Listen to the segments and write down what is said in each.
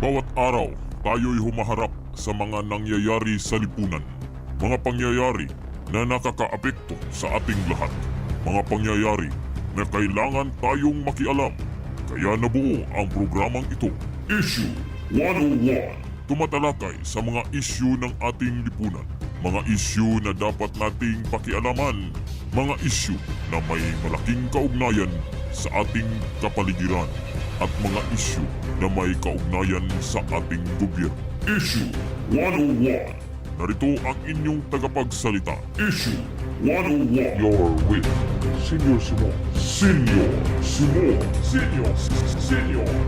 Bawat araw, tayo'y humaharap sa mga nangyayari sa lipunan. Mga pangyayari na nakakaapekto sa ating lahat. Mga pangyayari na kailangan tayong makialam. Kaya nabuo ang programang ito, Issue 101. Tumatalakay sa mga issue ng ating lipunan. Mga issue na dapat nating pakialaman. Mga issue na may malaking kaugnayan sa ating kapaligiran. At mga issue na may kaugnayan sa ating gobyerno. Issue 101. Narito ang inyong tagapagsalita. Issue 101. You're with Senior Simon. Senior Simon. Senior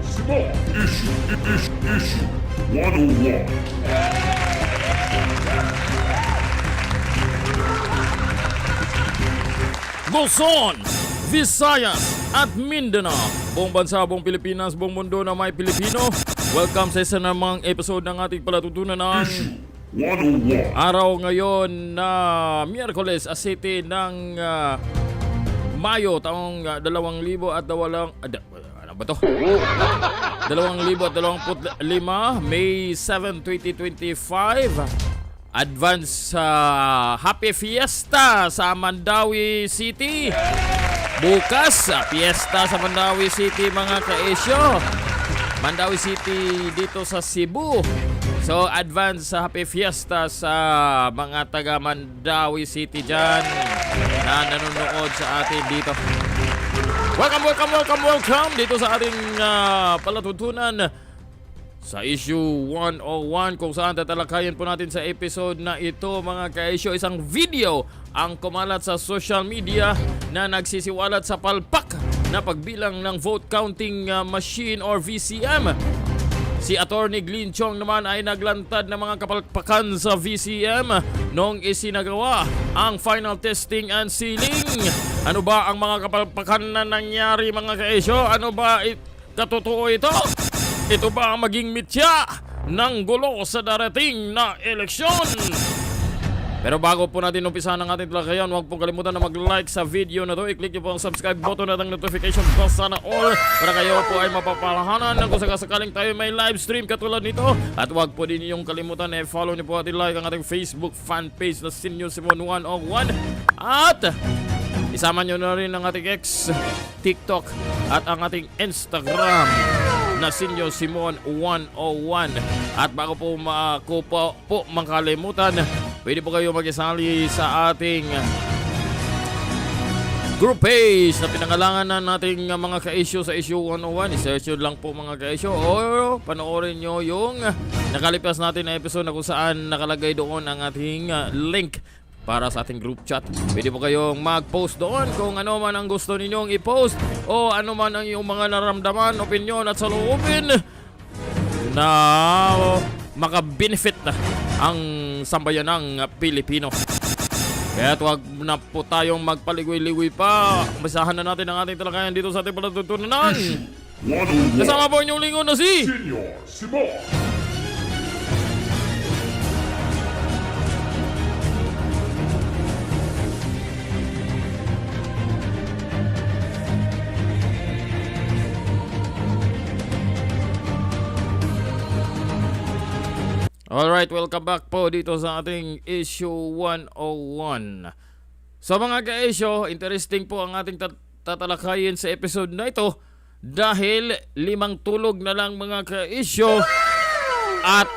Simon. Issue 101. Luzon, Visayas at Mindanao. Buong bansa, buong Pilipinas, buong mundo na may Pilipino. Welcome sa isa namang episode ng ating palatutunan ng araw ngayon na Miyerkules, Asete ng Mayo, taong 2025. 2025, May 7, 2025. Advance Happy Fiesta sa Mandawi City. Bukas, fiesta sa Mandawi City mga ka-esyo. Mandawi City dito sa Cebu. So advance Happy Fiesta sa mga taga Mandawi City dyan na nanonood sa atin dito. Welcome dito sa ating palatutunan sa Issue 101, kung saan tatalakayin po natin sa episode na ito mga ka-issue, isang video ang kumalat sa social media na nagsisiwalat sa Palpak na pagbilang ng vote counting machine or VCM. Si Attorney Glyn Chong naman ay naglantad ng mga kapalpakan sa VCM noong isinagawa ang final testing and sealing. Ano ba ang mga kapalpakan na nangyari mga ka-issue? Ano ba katotoo ito? Ito ba ang maging mitya ng gulo sa darating na eleksyon? Pero bago po natin umpisahan ang ating talakayan, huwag pong kalimutan na mag-like sa video na to. I-click niyo po ang subscribe button at ang notification bell sana all para kayo po ay mapapalahanan ng kung sakaling tayo may live stream katulad nito. At huwag po din niyong kalimutan na i-follow niyo po at i-like ang ating Facebook fan page na Senior Simon 101. At isama niyo na rin ang ating X, TikTok at ang ating Instagram na Senior Simon 101. At bago po makalimutan, pwede po kayo mag-isali sa ating group page na pinangalangan na nating mga ka-issue sa Issue 101. I-search yun lang po mga ka-issue o panoorin nyo yung nakalipas natin na episode na kung saan nakalagay doon ang ating link para sa ating group chat. Pwede po kayong mag-post doon kung ano man ang gusto ninyong i-post o ano man ang iyong mga naramdaman, opinion at saloobin na maka-benefit ang sambayanang Pilipino. Kaya wag na po tayong magpaligoy-ligoy pa. Umpisahan na natin ang ating talakayan dito sa ating palatutunan. Kasama po inyong lingkod na si Senior Simon. Alright, welcome back po dito sa ating Issue 101. So mga ka-issue, interesting po ang ating tatalakayin sa episode na ito dahil 5 tulog na lang mga ka-issue at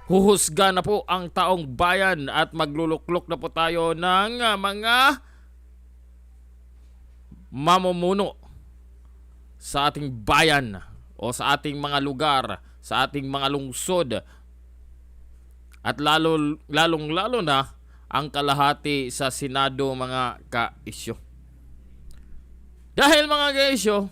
huhusga na po ang taong bayan at magluluklok na po tayo ng mga mamumuno sa ating bayan o sa ating mga lugar, sa ating mga lungsod. At lalong-lalo na ang kalahati sa Senado mga ka-issue. Dahil mga ka-issue,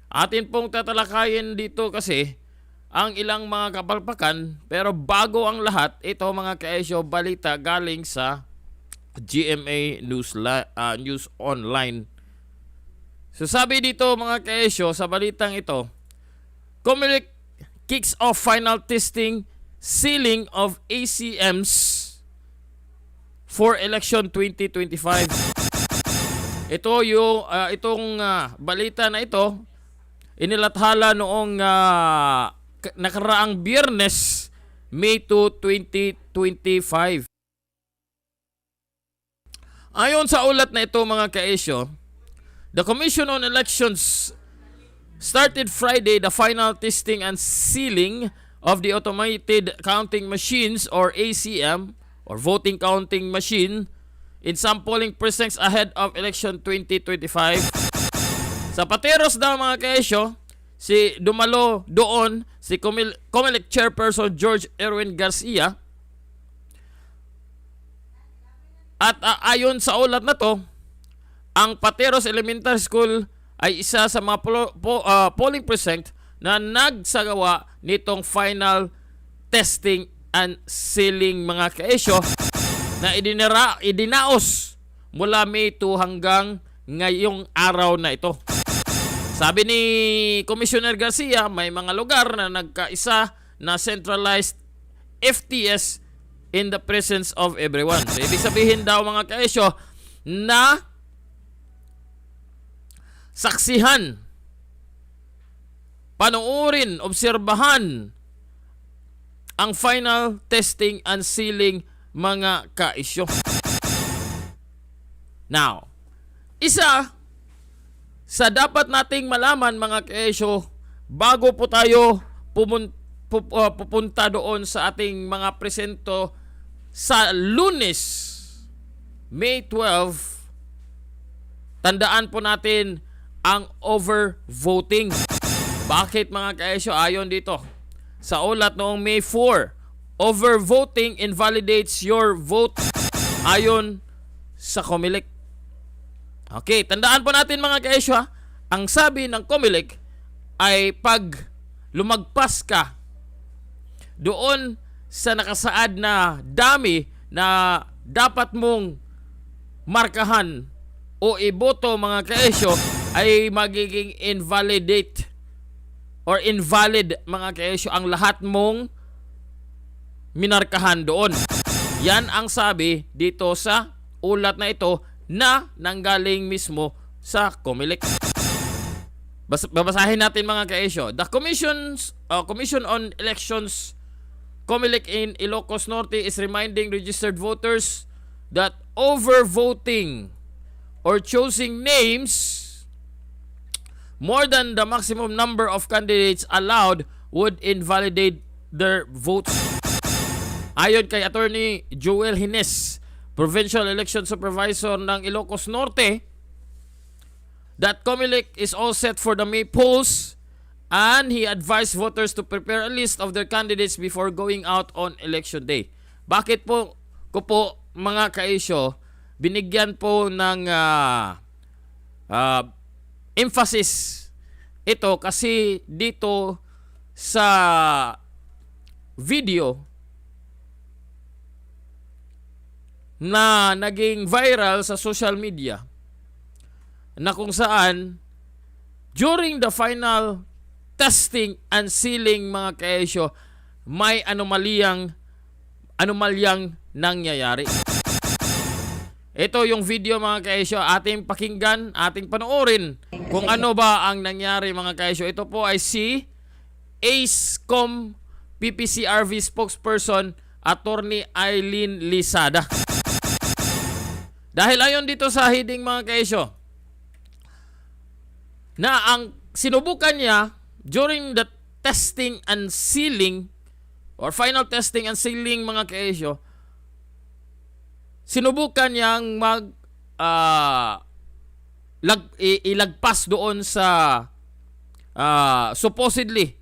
atin pong tatalakayin dito kasi ang ilang mga kapalpakan, pero bago ang lahat, ito mga ka-issue, balita galing sa GMA News Online. So sabi dito mga ka-issue, sa balitang ito, Comelec kicks off final testing sealing of ACMs for election 2025. Ito yung itong balita na ito inilathala noong nakaraang Biyernes, May 2, 2025. Ayon sa ulat na ito mga ka-isyo, the Commission on Elections started Friday the final testing and sealing of the automated counting machines or ACM or voting counting machine in some polling precincts ahead of election 2025. Sa Pateros daw mga kaesyo, si dumalo doon si Comelec Chairperson George Erwin Garcia. At ayon sa ulat na to, ang Pateros Elementary School ay isa sa mga polling precinct na nagsagawa nitong final testing and sealing mga kaesyo na idinaos mula May 2 hanggang ngayong araw na ito. Sabi ni Commissioner Garcia, may mga lugar na nagkaisa na centralized FTS in the presence of everyone. So, ibig sabihin daw mga kaesyo na saksihan, panuorin, obserbahan ang final testing and sealing mga kaisyo. Now, isa sa dapat nating malaman mga kaisyo bago po tayo pupunta doon sa ating mga presento sa Lunes, May 12, tandaan po natin ang overvoting. Bakit mga kaesyo? Ayon dito sa ulat noong May 4, overvoting invalidates your vote ayon sa Comelec. Okay, tandaan po natin mga kaesyo ha, ang sabi ng Comelec ay pag lumagpas ka doon sa nakasaad na dami na dapat mong markahan o iboto mga kaesyo ay magiging invalid mga kaesyo ang lahat mong minarkahan doon. Yan ang sabi dito sa ulat na ito na nanggaling mismo sa Comelec. Babasahin natin mga kaesyo. The Commission on Elections Comelec in Ilocos Norte is reminding registered voters that overvoting or choosing names more than the maximum number of candidates allowed would invalidate their votes. Ayon kay Attorney Joel Hines, Provincial Election Supervisor ng Ilocos Norte, that Comelec is all set for the May polls and he advised voters to prepare a list of their candidates before going out on election day. Bakit po ko po mga kaisyo binigyan po ng emphasis ito kasi dito sa video na naging viral sa social media na kung saan during the final testing and sealing mga kaesyo may anomalyang nangyayari. Ito yung video mga kaesyo, ating pakinggan, ating panoorin kung ano ba ang nangyari mga kaesyo. Ito po ay si ACECOM PPCRV spokesperson Attorney Eileen Lisada. Dahil ayon dito sa heading mga kaesyo na ang sinubukan niya during the testing and sealing or final testing and sealing mga kaesyo, sinubukan niyang ilagpas doon sa supposedly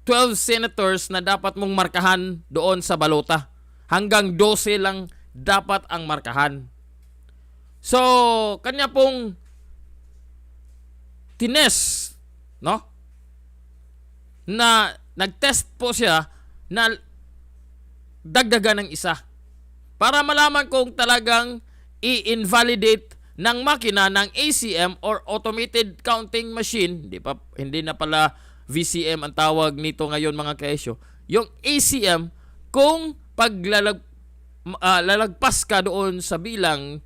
12 senators na dapat mong markahan doon sa balota. Hanggang 12 lang dapat ang markahan. So, kanya pong tines, no? Na nagtest po siya na dagdagan ng isa para malaman kung talagang i-invalidate ng makina ng ACM or automated counting machine. Hindi na pala VCM ang tawag nito ngayon mga kaesyo. Yung ACM, kung lalagpas ka doon sa bilang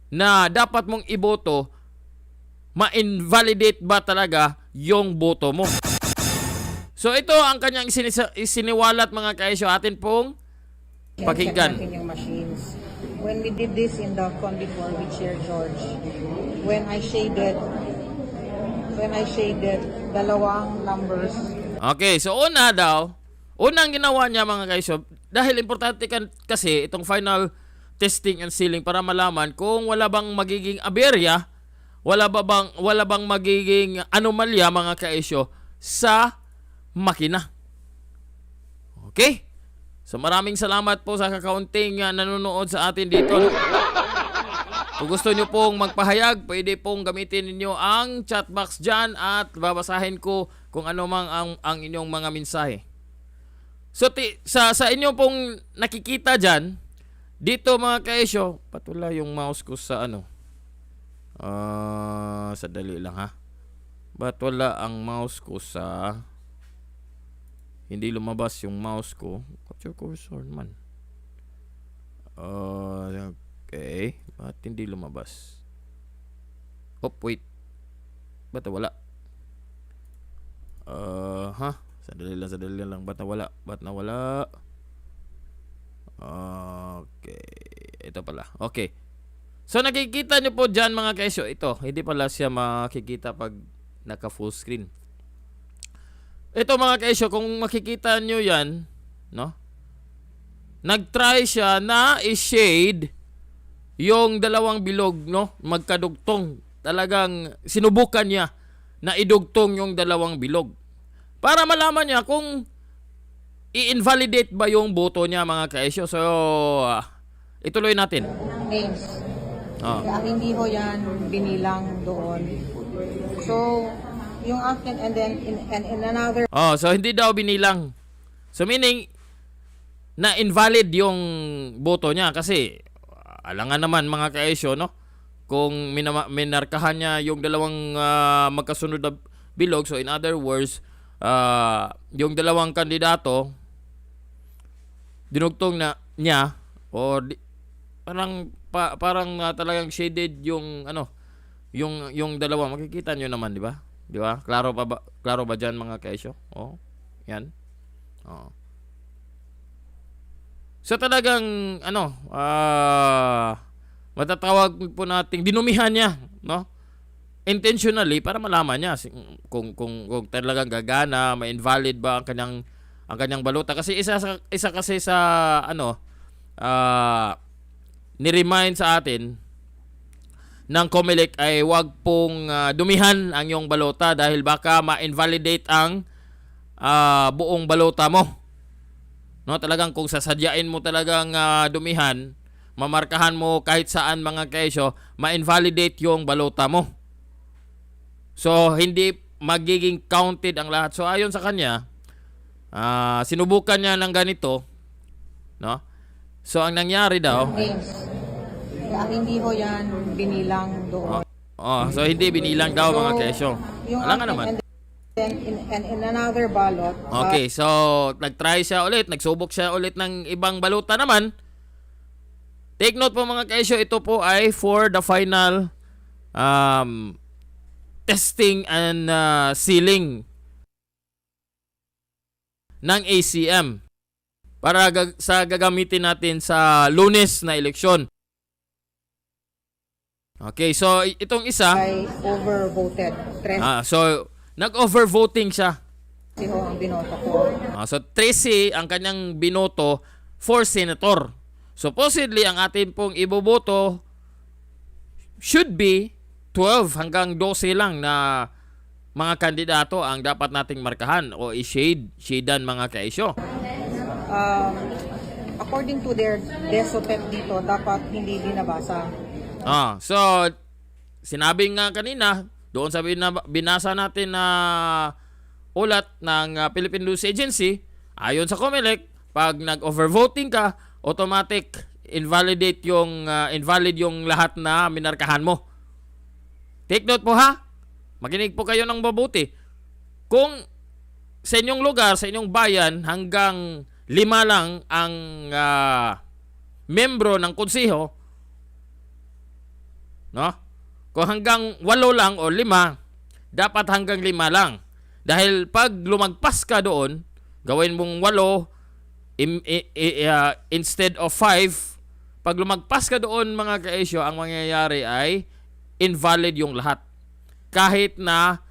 na dapat mong iboto, ma-invalidate ba talaga yung boto mo? So So ito ang kanyang isiniwalat mga kaisyo, atin pong pakinggan. Check natin yung machines. When we did this in the con before with Chair George, when I shaded dalawang numbers. Okay, so unang ginawa niya mga kaisyo, dahil importante kasi itong final testing and sealing para malaman kung wala bang magiging aberya, wala bang magiging anomalya mga kaisyo sa makina. Okay? So maraming salamat po sa kakaunting nanonood sa atin dito. Kung gusto nyo pong magpahayag, pwede pong gamitin ninyo ang chat box dyan at babasahin ko kung ano mang ang inyong mga mensahe. So sa inyo pong nakikita dyan, dito mga kaisyo, patula yung mouse ko sa sadali lang ha. Ba't wala ang mouse ko sa... Hindi lumabas yung mouse ko. Capture cursor man. Okay. Ba't hindi lumabas? Oh, wait. Ba't wala? Sadali lang. Ba't nawala? Okay. Ito pala. Okay. So nakikita nyo po dyan mga kaisyo. Ito. Hindi pala siya makikita pag naka full screen. Ito mga kaisyo, kung makikita nyo yan, no? Nag-try siya na i-shade yung dalawang bilog, no? Magkadugtong. Talagang sinubukan niya na idugtong yung dalawang bilog. Para malaman niya kung i-invalidate ba yung boto niya mga kaisyo. So, ituloy natin. Names. Kaya hindi ho yan binilang doon. So, yung akin and then in another. So hindi daw binilang. So meaning na invalid yung boto niya kasi alangan naman mga kaisyo, no? Kung minarkahan niya yung dalawang magkasunod na bilog, so in other words, yung dalawang kandidato dinugtong na niya or parang talagang shaded yung yung dalawa, makikita niyo naman, di ba? Di ba? Klaro ba dyan mga kaisyo? Oh, yan. Oh. So talagang matatawag po nating dinumihan niya, no? Intentionally para malaman niya kung talagang gagana, ma-invalid ba ang kanyang balota kasi isa kasi sa ni-remind sa atin ng COMELEC ay wag pong dumihan ang iyong balota dahil baka ma-invalidate ang buong balota mo. No, talagang kung sasadyain mo talagang dumihan, mamarkahan mo kahit saan mga kaisyo, ma-invalidate yung balota mo. So hindi magiging counted ang lahat. So ayon sa kanya, sinubukan niya ng ganito, no? So ang nangyari daw, kaya hindi ho yan binilang doon. So hindi binilang daw mga kaisyo. Alam nga naman. And in another ballot. Okay, so nag-try siya ulit, nagsubok siya ulit ng ibang balota naman. Take note po mga kaisyo, ito po ay for the final testing and sealing ng ACM para sa gagamitin natin sa Lunes na eleksyon. Okay, so itong isa ay overvoted. So nag-overvoting siya. Ho ang binoto ko. So 13 ang kanyang binoto for senator. Supposedly ang atin pong iboboto should be 12 hanggang 12 lang na mga kandidato ang dapat nating markahan o i-shadean mga kaisyo. According to their desopet dito, dapat hindi binabasa. So sinabi nga kanina doon sa binasa natin na ulat ng Philippine News Agency, ayon sa COMELEC, pag nag-overvoting ka, automatic invalid yung lahat na minarkahan mo. Take note po ha. Makinig po kayo ng mabuti. Kung sa inyong lugar, sa inyong bayan, hanggang 5 lang ang membro ng konseho, no? Kung hanggang 8 lang o 5, dapat hanggang 5 lang. Dahil pag lumagpas ka doon, gawin mong 8 instead of 5, pag lumagpas ka doon mga ka-issue, ang mangyayari ay invalid yung lahat. Kahit na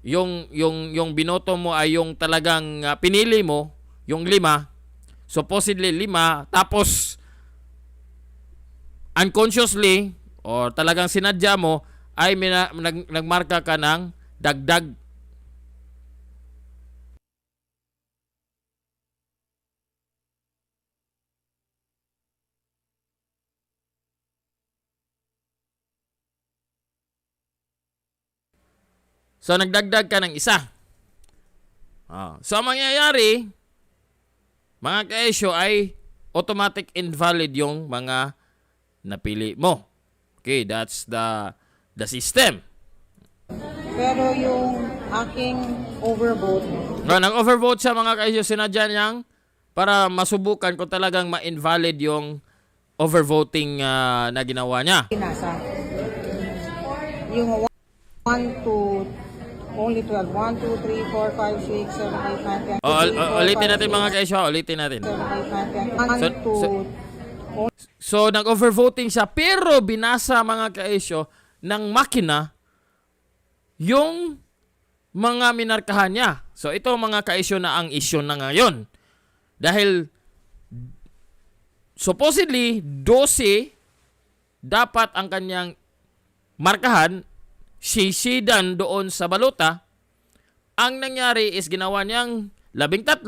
yung binoto mo ay yung talagang pinili mo, yung 5, supposedly 5, tapos unconsciously or talagang sinadya mo ay nagmarka ka ng dagdag. So, nagdagdag ka ng isa. So, ang mangyayari, mga ka-issue, ay automatic invalid yung mga napili mo. Okay, that's the system. Pero yung aking overvote, Nag-overvote siya mga ka-issue, sinadya niyang para masubukan kung talagang ma-invalid yung overvoting na ginawa niya. pinasa. Yung 1 to only 12. 1, 2, 3, 4, 5, 6, 7, 8, 9, 10. Ulitin natin mga ka-issue, ulitin natin. 7, 8, 9, 10. 1 to So, nag-overvoting siya, pero binasa mga ka-issue ng makina yung mga minarkahan niya. So, ito mga ka-issue na ang issue na ngayon. Dahil, supposedly, 12 dapat ang kanyang markahan, sisidan doon sa balota. Ang nangyari is ginawa niyang 13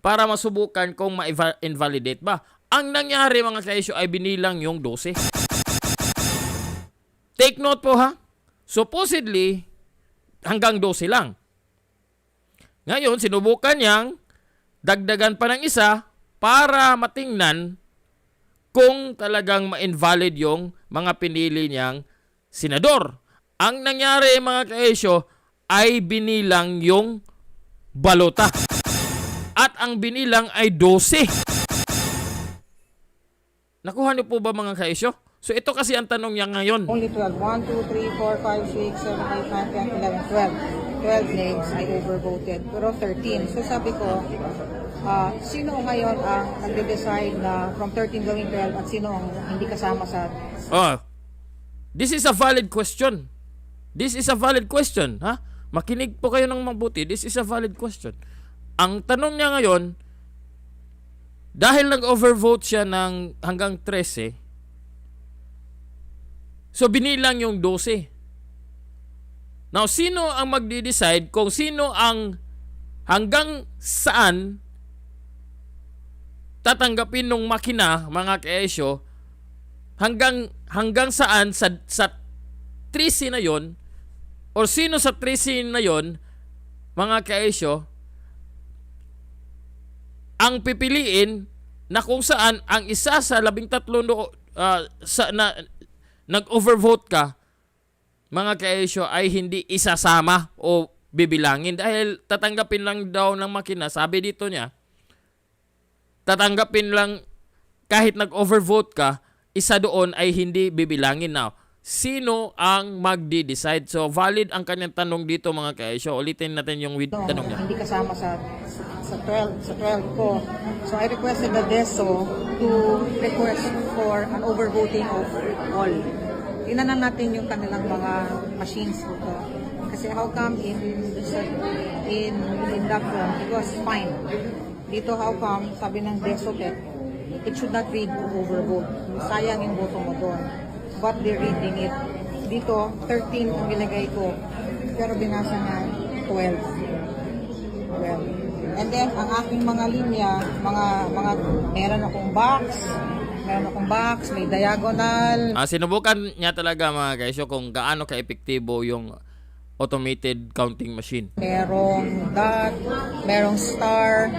para masubukan kung ma-invalidate ba. Ang nangyari mga ka-issue ay binilang yung 12. Take note po ha. Supposedly, hanggang 12 lang. Ngayon, sinubukan niyang dagdagan pa ng isa para matingnan kung talagang ma-invalid yung mga pinili niyang senador. Ang nangyari mga ka-issue ay binilang yung balota. At ang binilang ay 12. Nakuha niyo po ba mga ka-issue? So ito kasi ang tanong niya ngayon. only 12. 1, 2, 3, 4, 5, 6, 7, 8, 9, 10, 11, 12. 12 names I overvoted. Pero 13. So sabi ko, sino ngayon ang nagde-decide na from 13 going 12 at sino ang hindi kasama sa... This is a valid question. This is a valid question. Ha? Makinig po kayo ng mabuti. This is a valid question. Ang tanong niya ngayon, dahil nag-overvote siya ng hanggang 13, so binilang yung 12. Now, sino ang magde-decide kung sino ang hanggang saan tatanggapin ng makina, mga ka-issue, hanggang saan sa 13 na yon, or sino sa 13 na yon, mga ka-issue, ang pipiliin na kung saan ang isa sa 13 nag-overvote ka, mga ka-issue, ay hindi isasama o bibilangin dahil tatanggapin lang daw ng makina. Sabi dito niya, tatanggapin lang kahit nag-overvote ka, isa doon ay hindi bibilangin. Now, sino ang magdi-decide? So, valid ang kanyang tanong dito mga ka-issue. Ulitin natin yung tanong niya. Hindi kasama sa 12 ko. So I requested the DESO to request for an overvoting of all. Tingnan natin yung kanilang mga machines dito. Kasi how come in that one, it was fine. Dito how come, sabi ng DESO it should not read overvote. Sayang yung boto mo doon. But they're reading it. Dito, 13 ang nilagay ko. Pero binasa niya 12. Well, and then, ang aking mga linya, meron akong box, may diagonal. Sinubukan niya talaga mga ka-issue kung gaano ka-epektibo yung automated counting machine. Merong dot, merong star,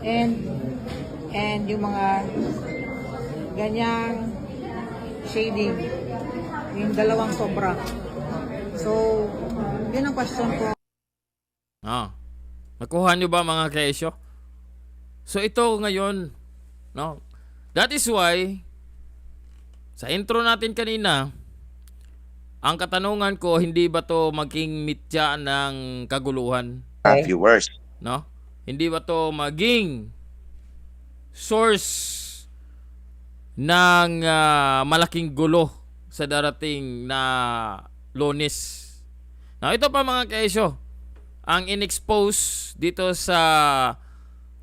and yung mga ganyang shading, yung dalawang sobra. So, yun ang question ko. Nakuha nyo ba mga ka-issue? So ito ngayon, no? That is why sa intro natin kanina, ang katanungan ko, hindi ba to maging mitya ng kaguluhan? Viewers. No? Hindi ba to maging source ng malaking gulo sa darating na Lunes? Now, ito pa mga kaisyo, ang in-expose dito sa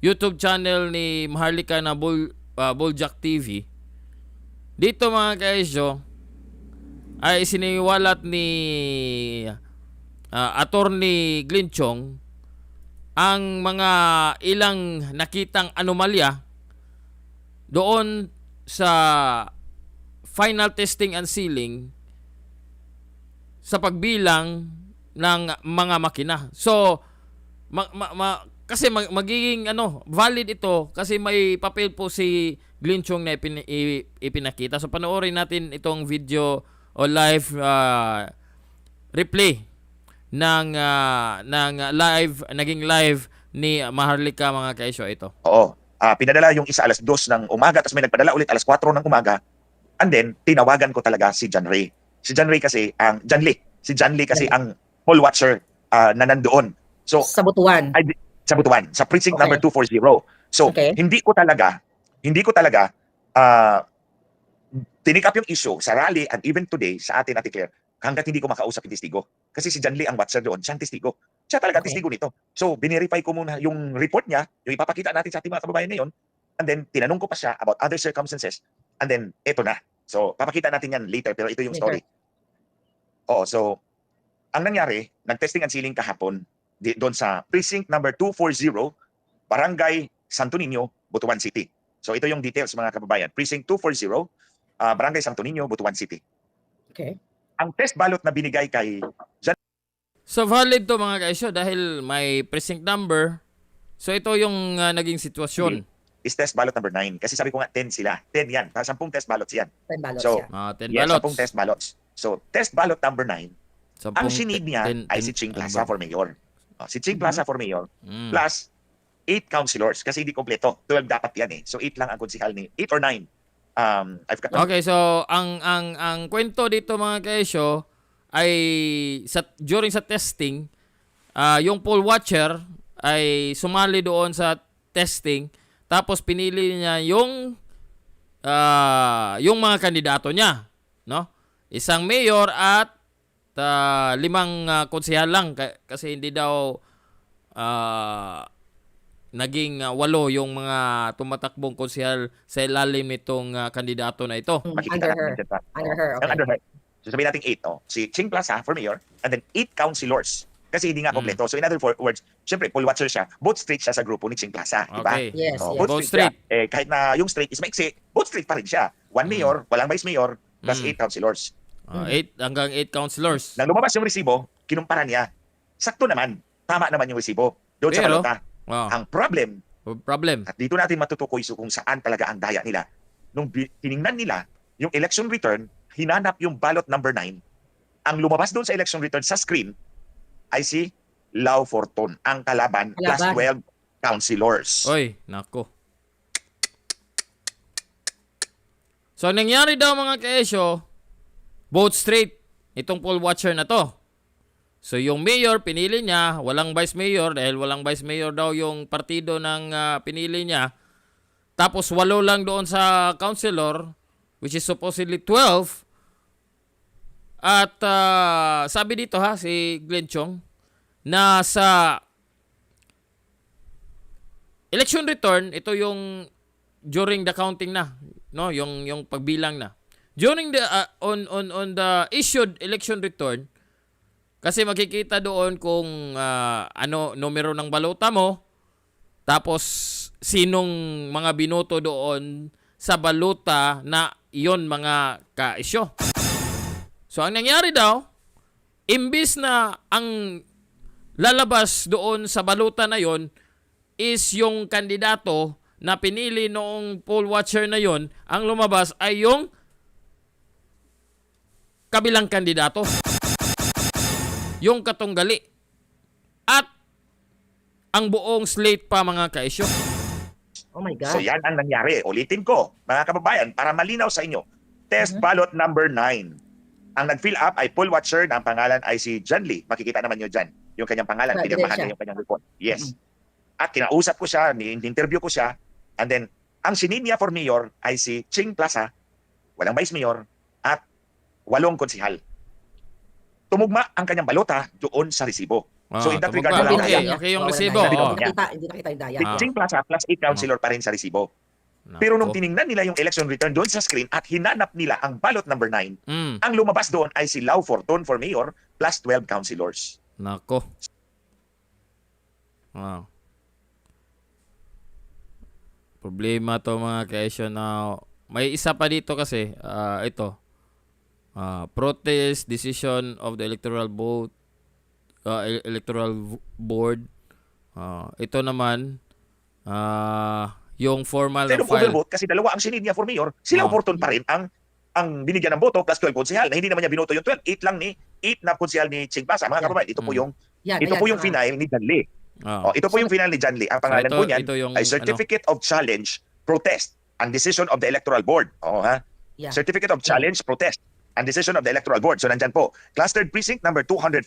YouTube channel ni Maharlika na Boljak TV. Dito mga kaisyo, ay siniwalat ni Attorney Glinchong ang mga ilang nakitang anomalya doon sa final testing and sealing sa pagbilang ng mga makina. So, kasi magiging valid ito kasi may papel po si Glinchong na ipinakita. So, panoorin natin itong video o live replay ng naging live ni Maharlika mga kaisyo ito. Oo. Pinadala yung isa alas 2 ng umaga, tapos may nagpadala ulit alas 4 ng umaga. And then, tinawagan ko talaga si John Ray. Si John Ray kasi, Si John Lee kasi ang poll watcher na nandoon. So, Sa Butuan. Sa Butuan, sa precinct number 240. So, hindi ko talaga tinick up yung issue sa rally and even today sa atin at Claire hanggat hindi ko makausap yung testigo. Kasi si John Lee ang watcher doon, siyang testigo. Siya talaga testigo nito. So, binirify ko muna yung report niya, yung ipapakita natin sa ating mga kababayan ngayon, and then tinanong ko pa siya about other circumstances, and then eto na. So, papakita natin yan later, pero ito yung story. Oo, so, ang nangyari, nag-testing and sealing kahapon doon sa precinct number 240, Barangay Santo Niño, Butuan City. So, ito yung details mga kababayan. Precinct 240, Barangay Santo Niño, Butuan City. Okay. Ang test ballot na binigay kay John. So valid to mga kaisyo dahil may precinct number. So ito yung naging sitwasyon. Is test ballot number 9. Kasi sabi ko nga 10 sila. 10 yan. 10 test ballots yan. 10 ballots So, yan. 10 yes, ballots. 10 test ballots. So, test ballot number 9, ang sinid niya ay si Ching Plaza for mayor. Si Ching Plaza for mayor plus 8 councilors kasi hindi kompleto. 12 dapat yan eh. So 8 lang ang konsihal ni 8 or 9. Okay, so ang kwento dito mga kaisyo ay during sa testing, yung poll watcher ay sumali doon sa testing tapos pinili niya yung mga kandidato niya, no? Isang mayor at 5 konsehal lang kasi hindi daw naging 8 yung mga tumatakbong konsehal sa ilalim nitong kandidato na ito. Under her. Okay. Under her. So sabihin natin 8. Si Ching Plaza for mayor and then 8 councilors. Kasi hindi nga kompleto. So in other words, syempre, poll watcher siya. Both straight siya sa grupo ni Ching Plaza. Diba? Okay. Yes, yes. Both straight. Siya. Kahit na yung straight is maiksi, both straight pa rin siya. 1 mayor, walang vice mayor, plus 8 councilors. 8 hanggang 8 councilors. Nang lumabas yung resibo, kinumpara niya. Sakto naman. Tama naman yung resibo. Doon sa balota. Ang problem, at dito natin matutukoy kung saan talaga ang daya nila. Nung tiningnan nila yung election return, hinanap yung ballot number 9. Ang lumabas doon sa election return sa screen ay si Lau Fortun, ang kalaban. Plus 12 councilors. Oy, nako. So, nangyari daw mga kaesyo, both straight itong poll watcher na to. So, yung mayor, pinili niya, walang vice mayor, dahil walang vice mayor daw yung partido ng pinili niya. Tapos, 8 lang doon sa councilor, which is supposedly 12. At sabi dito si Glenn Chong, na sa election return, ito yung during the counting na, no, yung pagbilang na. During the on the issued election return, kasi makikita doon kung numero ng balota mo, tapos sinong mga binoto doon sa balota na iyon mga ka-isyo. So ang nangyari daw, imbis na ang lalabas doon sa balota na yon is yung kandidato na pinili noong poll watcher na yon, ang lumabas ay yung kabilang kandidato. Yung katunggali. At ang buong slate pa mga kaisyo. Oh my God. So yan ang nangyari. Ulitin ko, mga kababayan, para malinaw sa inyo. Test ballot number 9. Ang nag-fill up ay poll watcher na ang pangalan ay si John Lee. Makikita naman nyo dyan. Yung kanyang pangalan, Right, pinirmahan siya. niya yung kanyang report. Yes. At kinausap ko siya, ni-interview ko siya. And then, ang sininya for mayor ay si Ching Plaza, walang vice mayor, at 8 konsihal. Tumugma ang kanyang balota doon sa resibo. So in that regard, tumugma. wala Okay, kaya. okay yung Walang resibo. daya. Oo. Hindi nakita yung daya. Si Ching Plaza plus 8 councilor pa rin sa resibo. Pero nung tiningnan nila yung election return doon sa screen at hinanap nila ang ballot number 9, ang lumabas doon ay si Lau Fortun for mayor plus 12 councilors. Nako. Wow. Problema to mga kaisyo na may isa pa dito kasi ito. Protest decision of the electoral board. Ito naman yung formal na Instead of file. overvote, kasi dalawa ang sininya for mayor, si Lau Fortun pa rin ang binigyan ng boto plus 12 konsihal na hindi naman niya binoto yung 12. 8 lang ni 8 na konsihal ni Ching Plaza. Mga kababayan, ito po yung final ni John Lee. Ito po yung final ni John Lee. Ang pangalan po niyan ay Certificate of Challenge, Protest, and Decision of the Electoral Board. Certificate of Challenge, Protest, and Decision of the Electoral Board. So nandyan po. Clustered Precinct number 240,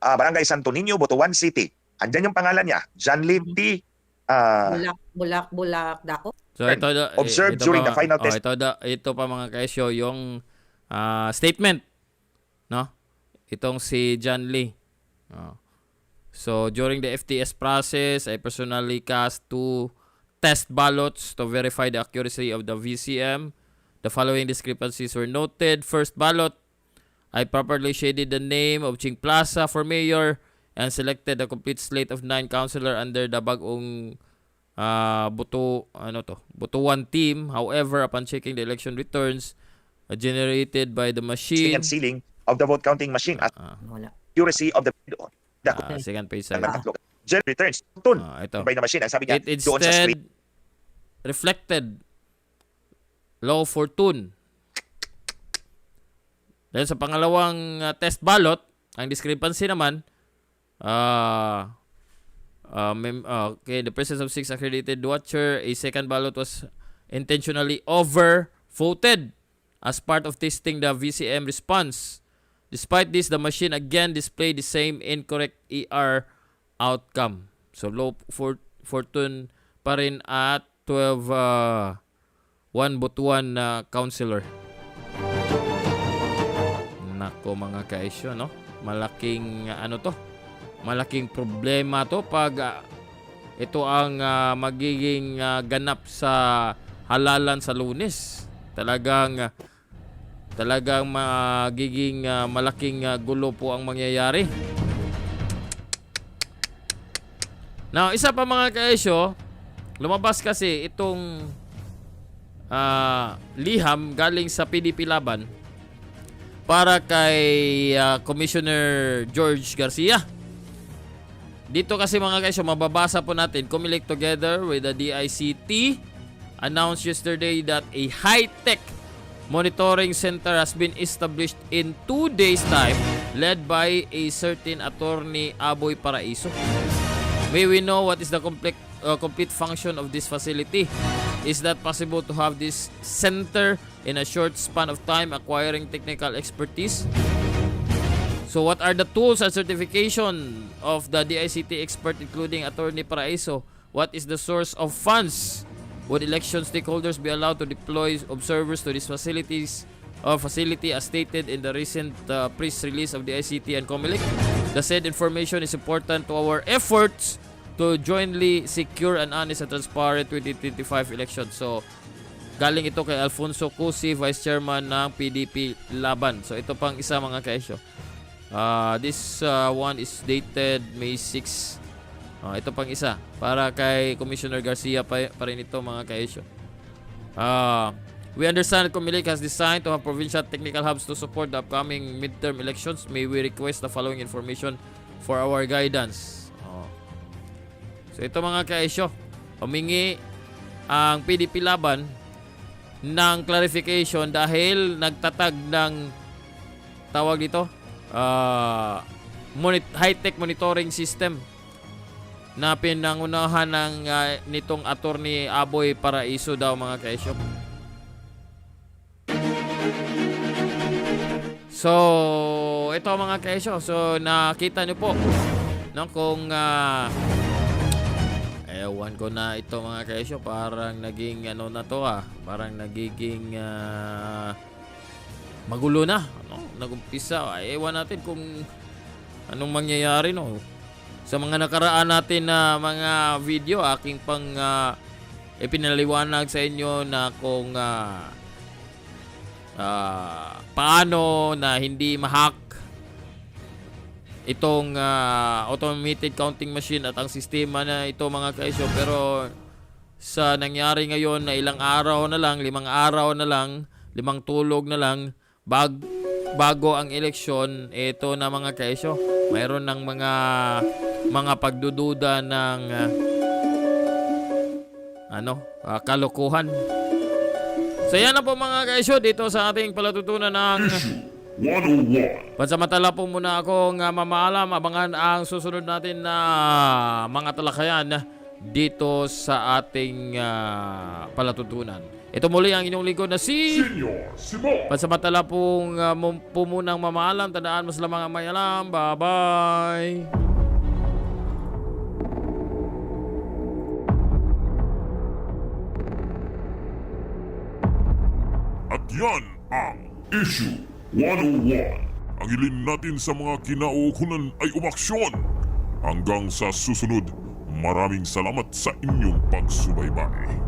Barangay Santo Niño, Butuan City. Andyan yung pangalan niya, John Lee T. Bulak, dako. So ito observed during the final test. Ito pa mga kaisyo yung statement, no? Itong si John Lee. So during the FTS process, I personally cast 2 test ballots to verify the accuracy of the VCM. The following discrepancies were noted. First ballot, I properly shaded the name of Ching Plaza for mayor and selected a complete slate of 9 councilor under the bagong Butuan team. However, upon checking the election returns generated by the machine And sealing of the vote counting machine at Wala. accuracy of the second page side. Gen returns. Tun. Ito. By the machine. Ang sabi niya, It doon sa screen. instead reflected Lau Fortun. Then sa pangalawang test ballot, ang discrepancy naman, the presence of 6 accredited watcher, a second ballot was intentionally over-voted as part of testing the VCM response. Despite this, the machine again displayed the same incorrect ER outcome. So, Lau Fortun pa rin at 12 1 Butuan na councilor. Nako mga kaisyo, no? Malaking malaking problema to pag ito ang magiging ganap sa halalan sa Lunes. Talagang magiging malaking gulo po ang mangyayari. Now, isa pa mga kaisyo, lumabas kasi itong liham galing sa PDP Laban para kay Commissioner George Garcia. Dito kasi mga kaisyo, mababasa po natin, Comelec together with the DICT announced yesterday that a high-tech monitoring center has been established in 2 days' time led by a certain attorney Aboy Paraiso. May we know what is the complete function of this facility? Is that possible to have this center in a short span of time acquiring technical expertise? So what are the tools and certification of the DICT expert including Attorney Paraiso? What is the source of funds? Would election stakeholders be allowed to deploy observers to these facilities or facility as stated in the recent press release of the DICT and Comelec? The said information is important to our efforts to jointly secure an honest and transparent 2025 election. So, galing ito kay Alfonso Cusi, Vice Chairman ng PDP Laban. So, ito pang isa mga kaisyo. This one is dated May 6. Ito pang isa. Para kay Commissioner Garcia pa rin ito mga kaisyo. We understand that Comelec has designed to have provincial technical hubs to support the upcoming midterm elections. May we request the following information for our guidance. So ito mga kaisyo, humingi ang PDP Laban ng clarification dahil nagtatag ng tawag dito high-tech monitoring system na pinangunahan ng nitong attorney Aboy Paraiso daw mga kaisyo. So, ito mga kaisyo. So, nakita nyo po, no, kung ewan ko na ito mga kaisyo, parang naging ano na to parang nagiging magulo na, no? Nagumpisa. Ewan natin kung anong mangyayari, no? Sa mga nakaraan natin na mga video, aking pang ipinaliwanag sa inyo na kung paano na hindi ma-hack itong automated counting machine at ang sistema na ito mga kaisyo. Pero sa nangyari ngayon na ilang araw na lang, 5 araw na lang, 5 tulog na lang bago ang eleksyon, ito na mga kaisyo, mayroon ng mga pagdududa ng kalokohan. So yan na po mga kaisyo dito sa ating palatutunan ng 101. pansamantala po muna akong mamaalam. Abangan ang susunod natin na mga talakayan dito sa ating palatutunan. Ito muli ang inyong lingkod na si Senyor Simon. pansamantala pong munang mamaalam. Tandaan, mas lamang ang may alam. Bye-bye. At yan ang Issue 101. Ang ilin natin sa mga kinaukulan ay umaksyon. Hanggang sa susunod, maraming salamat sa inyong pagsubaybay.